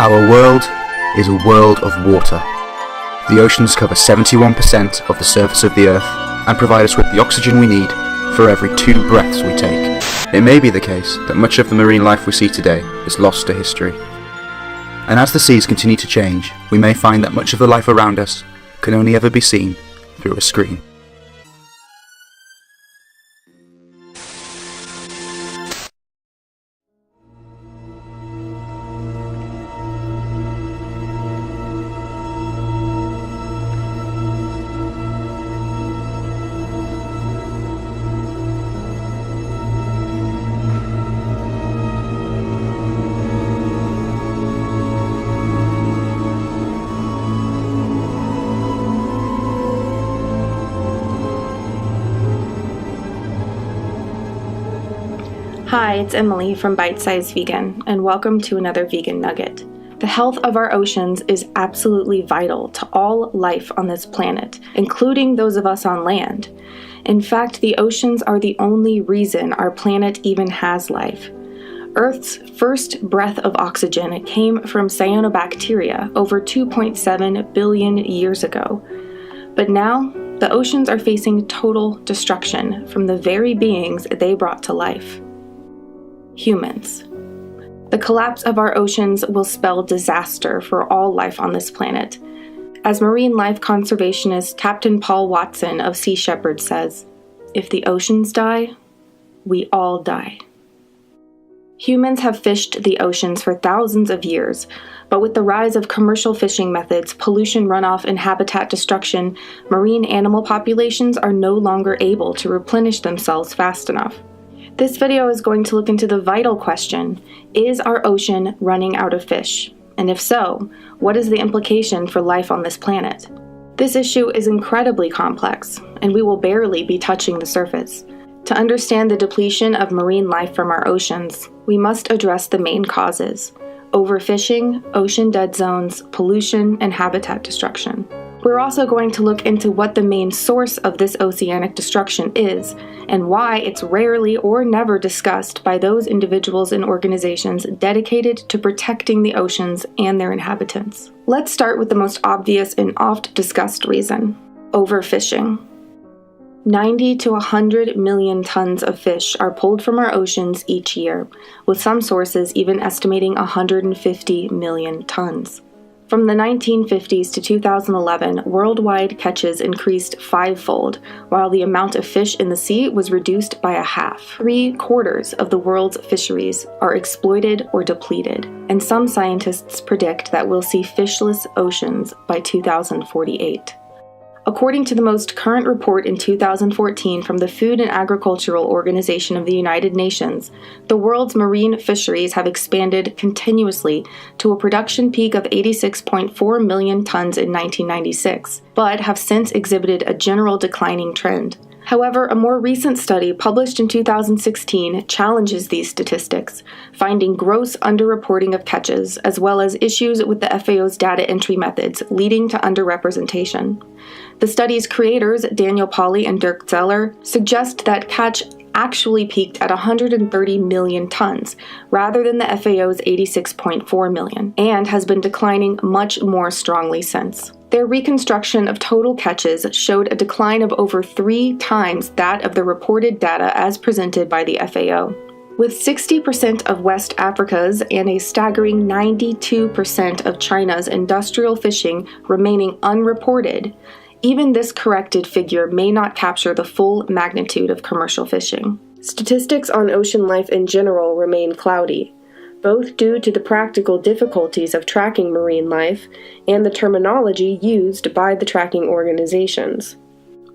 Our world is a world of water. The oceans cover 71% of the surface of the Earth and provide us with the oxygen we need for every 2 breaths we take. It may be the case that much of the marine life we see today is lost to history. And as the seas continue to change, we may find that much of the life around us can only ever be seen through a screen. Hi, it's Emily from Bite Size Vegan, and welcome to another Vegan Nugget. The health of our oceans is absolutely vital to all life on this planet, including those of us on land. In fact, the oceans are the only reason our planet even has life. Earth's first breath of oxygen came from cyanobacteria over 2.7 billion years ago. But now, the oceans are facing total destruction from the very beings they brought to life. Humans. The collapse of our oceans will spell disaster for all life on this planet. As marine life conservationist Captain Paul Watson of Sea Shepherd says, "If the oceans die, we all die." Humans have fished the oceans for thousands of years, but with the rise of commercial fishing methods, pollution runoff, and habitat destruction, marine animal populations are no longer able to replenish themselves fast enough. This video is going to look into the vital question, is our ocean running out of fish? And if so, what is the implication for life on this planet? This issue is incredibly complex, and we will barely be touching the surface. To understand the depletion of marine life from our oceans, we must address the main causes: overfishing, ocean dead zones, pollution, and habitat destruction. We're also going to look into what the main source of this oceanic destruction is, and why it's rarely or never discussed by those individuals and organizations dedicated to protecting the oceans and their inhabitants. Let's start with the most obvious and oft discussed reason: overfishing. 90 to 100 million tons of fish are pulled from our oceans each year, with some sources even estimating 150 million tons. From the 1950s to 2011, worldwide catches increased 5-fold, while the amount of fish in the sea was reduced by a half. 3/4 of the world's fisheries are exploited or depleted, and some scientists predict that we'll see fishless oceans by 2048. According to the most current report in 2014 from the Food and Agricultural Organization of the United Nations, the world's marine fisheries have expanded continuously to a production peak of 86.4 million tons in 1996, but have since exhibited a general declining trend. However, a more recent study published in 2016 challenges these statistics, finding gross underreporting of catches, as well as issues with the FAO's data entry methods, leading to underrepresentation. The study's creators, Daniel Pauly and Dirk Zeller, suggest that catch actually peaked at 130 million tons, rather than the FAO's 86.4 million, and has been declining much more strongly since. Their reconstruction of total catches showed a decline of over 3 times that of the reported data as presented by the FAO. With 60% of West Africa's and a staggering 92% of China's industrial fishing remaining unreported, even this corrected figure may not capture the full magnitude of commercial fishing. Statistics on ocean life in general remain cloudy, both due to the practical difficulties of tracking marine life and the terminology used by the tracking organizations.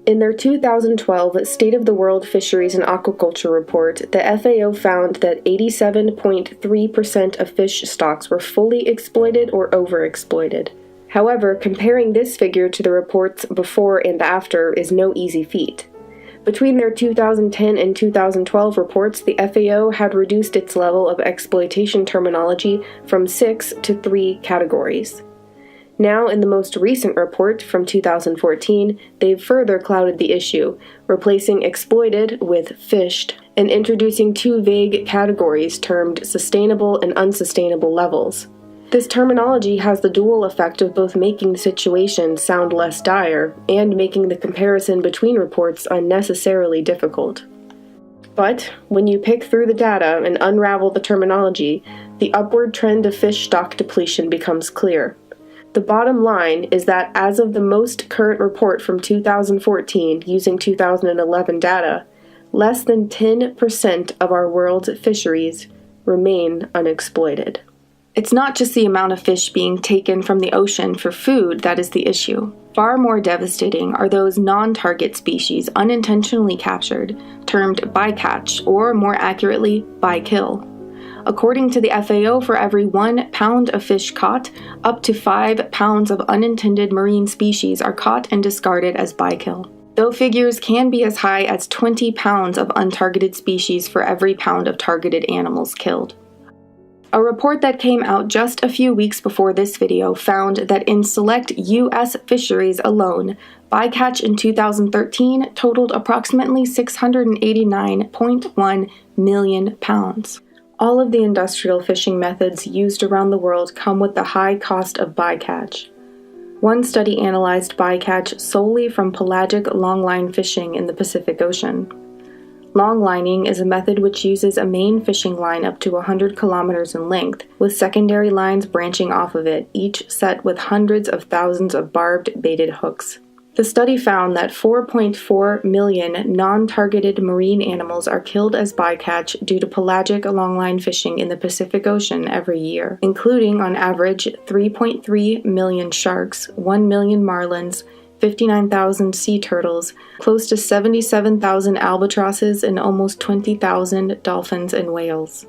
In their 2012 State of the World Fisheries and Aquaculture report, the FAO found that 87.3% of fish stocks were fully exploited or overexploited. However, comparing this figure to the reports before and after is no easy feat. Between their 2010 and 2012 reports, the FAO had reduced its level of exploitation terminology from 6 to 3 categories. Now, in the most recent report from 2014, they've further clouded the issue, replacing exploited with fished, and introducing 2 vague categories termed sustainable and unsustainable levels. This terminology has the dual effect of both making the situation sound less dire and making the comparison between reports unnecessarily difficult. But when you pick through the data and unravel the terminology, the upward trend of fish stock depletion becomes clear. The bottom line is that as of the most current report from 2014 using 2011 data, less than 10% of our world's fisheries remain unexploited. It's not just the amount of fish being taken from the ocean for food that is the issue. Far more devastating are those non-target species unintentionally captured, termed bycatch, or more accurately, bykill. According to the FAO, for every 1 pound of fish caught, up to 5 pounds of unintended marine species are caught and discarded as bykill, though figures can be as high as 20 pounds of untargeted species for every pound of targeted animals killed. A report that came out just a few weeks before this video found that in select U.S. fisheries alone, bycatch in 2013 totaled approximately 689.1 million pounds. All of the industrial fishing methods used around the world come with the high cost of bycatch. One study analyzed bycatch solely from pelagic longline fishing in the Pacific Ocean. Longlining is a method which uses a main fishing line up to 100 kilometers in length, with secondary lines branching off of it, each set with hundreds of thousands of barbed baited hooks. The study found that 4.4 million non-targeted marine animals are killed as bycatch due to pelagic longline fishing in the Pacific Ocean every year, including on average 3.3 million sharks, 1 million marlins, 59,000 sea turtles, close to 77,000 albatrosses, and almost 20,000 dolphins and whales.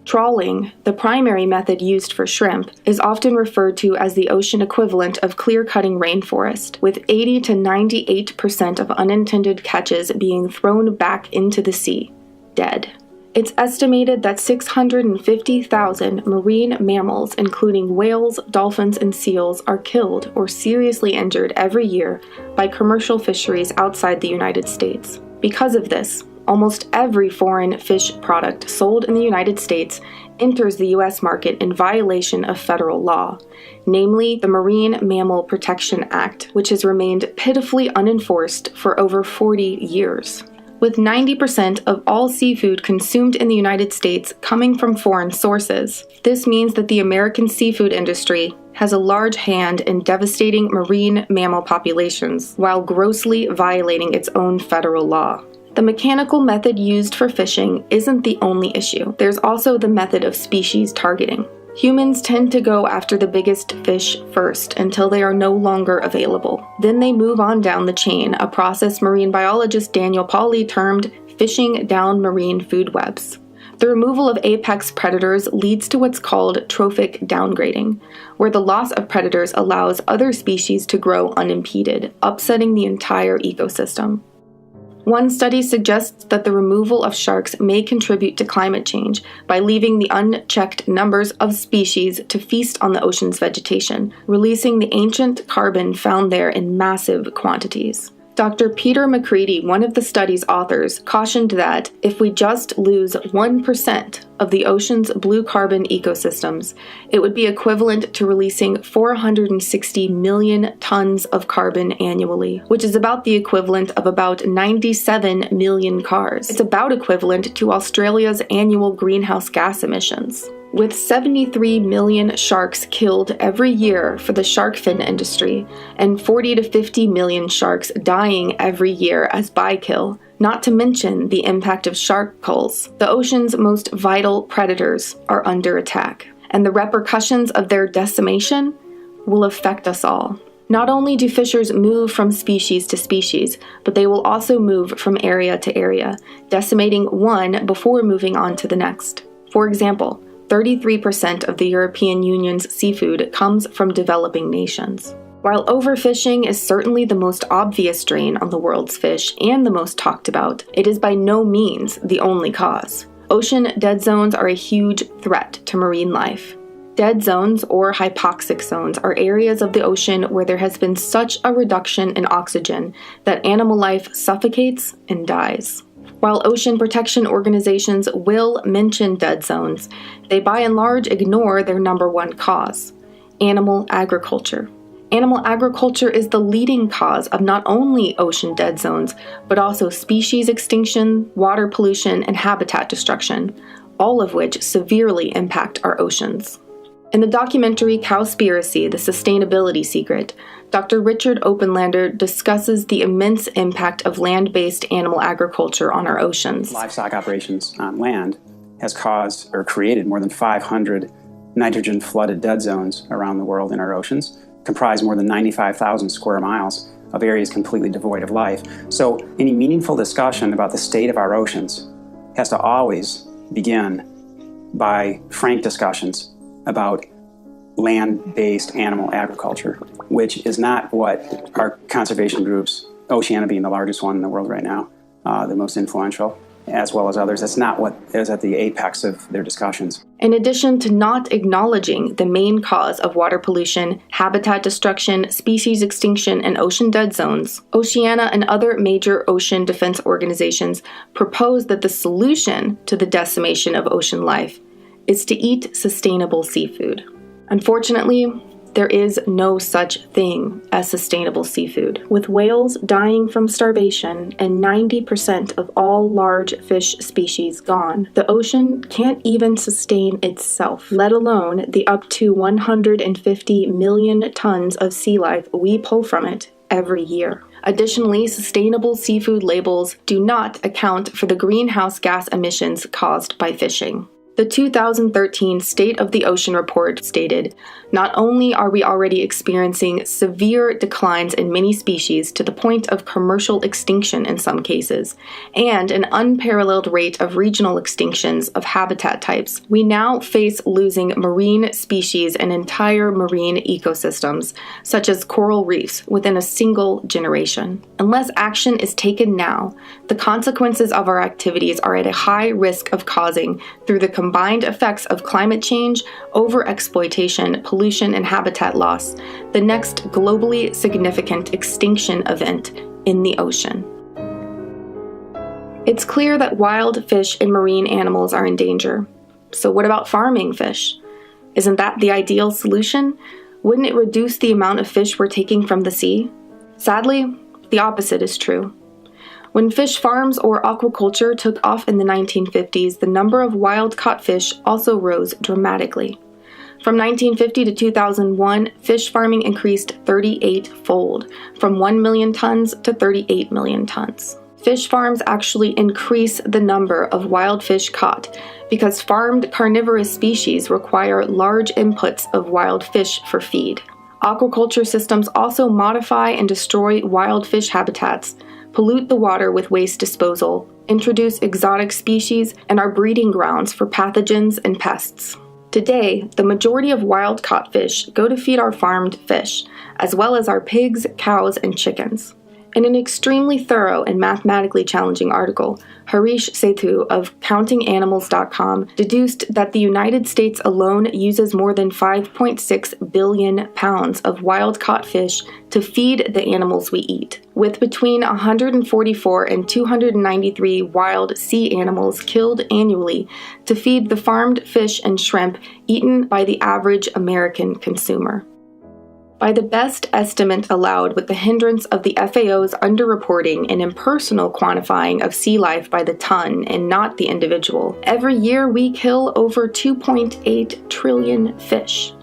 Trawling, the primary method used for shrimp, is often referred to as the ocean equivalent of clear-cutting rainforest, with 80 to 98% of unintended catches being thrown back into the sea, dead. It's estimated that 650,000 marine mammals, including whales, dolphins, and seals, are killed or seriously injured every year by commercial fisheries outside the United States. Because of this, almost every foreign fish product sold in the United States enters the U.S. market in violation of federal law, namely the Marine Mammal Protection Act, which has remained pitifully unenforced for over 40 years. With 90% of all seafood consumed in the United States coming from foreign sources, this means that the American seafood industry has a large hand in devastating marine mammal populations while grossly violating its own federal law. The mechanical method used for fishing isn't the only issue. There's also the method of species targeting. Humans tend to go after the biggest fish first until they are no longer available. Then they move on down the chain, a process marine biologist Daniel Pauly termed fishing down marine food webs. The removal of apex predators leads to what's called trophic downgrading, where the loss of predators allows other species to grow unimpeded, upsetting the entire ecosystem. One study suggests that the removal of sharks may contribute to climate change by leaving the unchecked numbers of species to feast on the ocean's vegetation, releasing the ancient carbon found there in massive quantities. Dr. Peter McCready, one of the study's authors, cautioned that if we just lose 1% of the ocean's blue carbon ecosystems, it would be equivalent to releasing 460 million tons of carbon annually, which is about the equivalent of about 97 million cars. It's about equivalent to Australia's annual greenhouse gas emissions. With 73 million sharks killed every year for the shark fin industry, and 40 to 50 million sharks dying every year as bykill, not to mention the impact of shark culls, the ocean's most vital predators are under attack, and the repercussions of their decimation will affect us all. Not only do fishers move from species to species, but they will also move from area to area, decimating one before moving on to the next. For example, 33% of the European Union's seafood comes from developing nations. While overfishing is certainly the most obvious drain on the world's fish and the most talked about, it is by no means the only cause. Ocean dead zones are a huge threat to marine life. Dead zones, or hypoxic zones, are areas of the ocean where there has been such a reduction in oxygen that animal life suffocates and dies. While ocean protection organizations will mention dead zones, they by and large ignore their number one cause: animal agriculture. Animal agriculture is the leading cause of not only ocean dead zones, but also species extinction, water pollution, and habitat destruction, all of which severely impact our oceans. In the documentary Cowspiracy: The Sustainability Secret, Dr. Richard Openlander discusses the immense impact of land-based animal agriculture on our oceans. Livestock operations on land has caused or created more than 500 nitrogen-flooded dead zones around the world in our oceans, comprise more than 95,000 square miles of areas completely devoid of life. So any meaningful discussion about the state of our oceans has to always begin by frank discussions about land-based animal agriculture, which is not what our conservation groups, Oceana being the largest one in the world right now, the most influential, as well as others, that's not what is at the apex of their discussions. In addition to not acknowledging the main cause of water pollution, habitat destruction, species extinction, and ocean dead zones, Oceana and other major ocean defense organizations propose that the solution to the decimation of ocean life is to eat sustainable seafood. Unfortunately, there is no such thing as sustainable seafood. With whales dying from starvation and 90% of all large fish species gone, the ocean can't even sustain itself, let alone the up to 150 million tons of sea life we pull from it every year. Additionally, sustainable seafood labels do not account for the greenhouse gas emissions caused by fishing. The 2013 State of the Ocean report stated, "Not only are we already experiencing severe declines in many species to the point of commercial extinction in some cases, and an unparalleled rate of regional extinctions of habitat types, we now face losing marine species and entire marine ecosystems, such as coral reefs, within a single generation. Unless action is taken now, the consequences of our activities are at a high risk of causing, through the combined effects of climate change, overexploitation, pollution, and habitat loss, the next globally significant extinction event in the ocean." It's clear that wild fish and marine animals are in danger. So what about farming fish? Isn't that the ideal solution? Wouldn't it reduce the amount of fish we're taking from the sea? Sadly, the opposite is true. When fish farms or aquaculture took off in the 1950s, the number of wild-caught fish also rose dramatically. From 1950 to 2001, fish farming increased 38-fold, from 1 million tons to 38 million tons. Fish farms actually increase the number of wild fish caught because farmed carnivorous species require large inputs of wild fish for feed. Aquaculture systems also modify and destroy wild fish habitats, pollute the water with waste disposal, introduce exotic species, and are breeding grounds for pathogens and pests. Today, the majority of wild-caught fish go to feed our farmed fish, as well as our pigs, cows, and chickens. In an extremely thorough and mathematically challenging article, Harish Sethu of CountingAnimals.com deduced that the United States alone uses more than 5.6 billion pounds of wild-caught fish to feed the animals we eat, with between 144 and 293 wild sea animals killed annually to feed the farmed fish and shrimp eaten by the average American consumer. By the best estimate allowed with the hindrance of the FAO's underreporting and impersonal quantifying of sea life by the ton and not the individual, every year we kill over 2.8 trillion fish.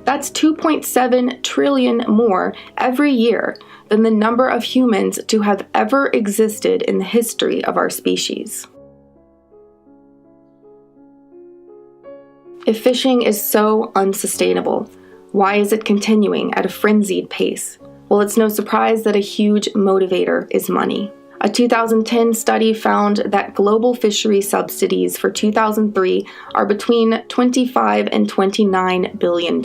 That's 2.7 trillion more every year than the number of humans to have ever existed in the history of our species. If fishing is so unsustainable, why is it continuing at a frenzied pace? Well, it's no surprise that a huge motivator is money. A 2010 study found that global fishery subsidies for 2003 are between $25 and $29 billion.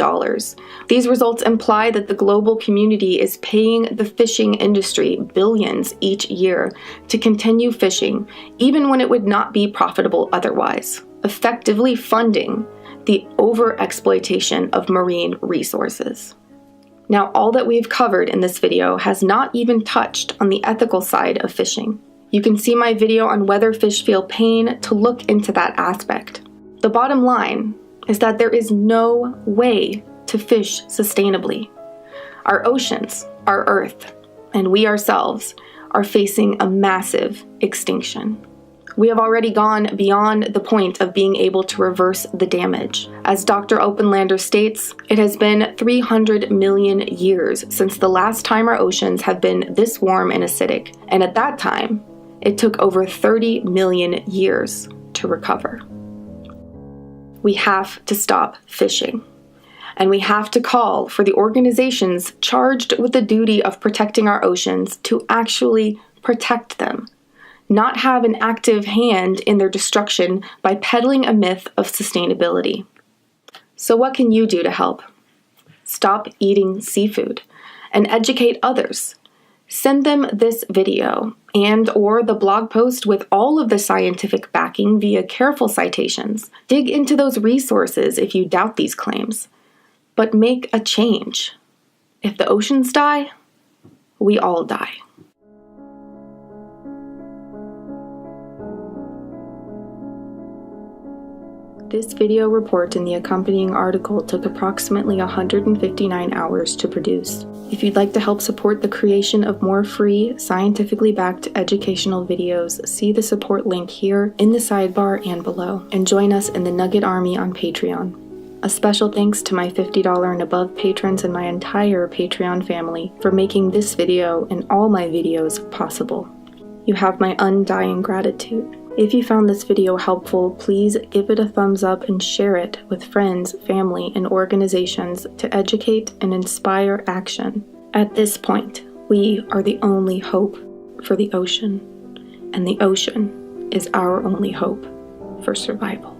These results imply that the global community is paying the fishing industry billions each year to continue fishing, even when it would not be profitable otherwise, effectively funding the overexploitation of marine resources. Now, all that we've covered in this video has not even touched on the ethical side of fishing. You can see my video on whether fish feel pain to look into that aspect. The bottom line is that there is no way to fish sustainably. Our oceans, our Earth, and we ourselves are facing a massive extinction. We have already gone beyond the point of being able to reverse the damage. As Dr. Openlander states, it has been 300 million years since the last time our oceans have been this warm and acidic, and at that time, it took over 30 million years to recover. We have to stop fishing, and we have to call for the organizations charged with the duty of protecting our oceans to actually protect them, not have an active hand in their destruction by peddling a myth of sustainability. So what can you do to help? Stop eating seafood and educate others. Send them this video and/or the blog post with all of the scientific backing via careful citations. Dig into those resources if you doubt these claims. But make a change. If the oceans die, we all die. This video report and the accompanying article took approximately 159 hours to produce. If you'd like to help support the creation of more free, scientifically backed educational videos, see the support link here in the sidebar and below, and join us in the Nugget Army on Patreon. A special thanks to my $50 and above patrons and my entire Patreon family for making this video and all my videos possible. You have my undying gratitude. If you found this video helpful, please give it a thumbs up and share it with friends, family, and organizations to educate and inspire action. At this point, we are the only hope for the ocean, and the ocean is our only hope for survival.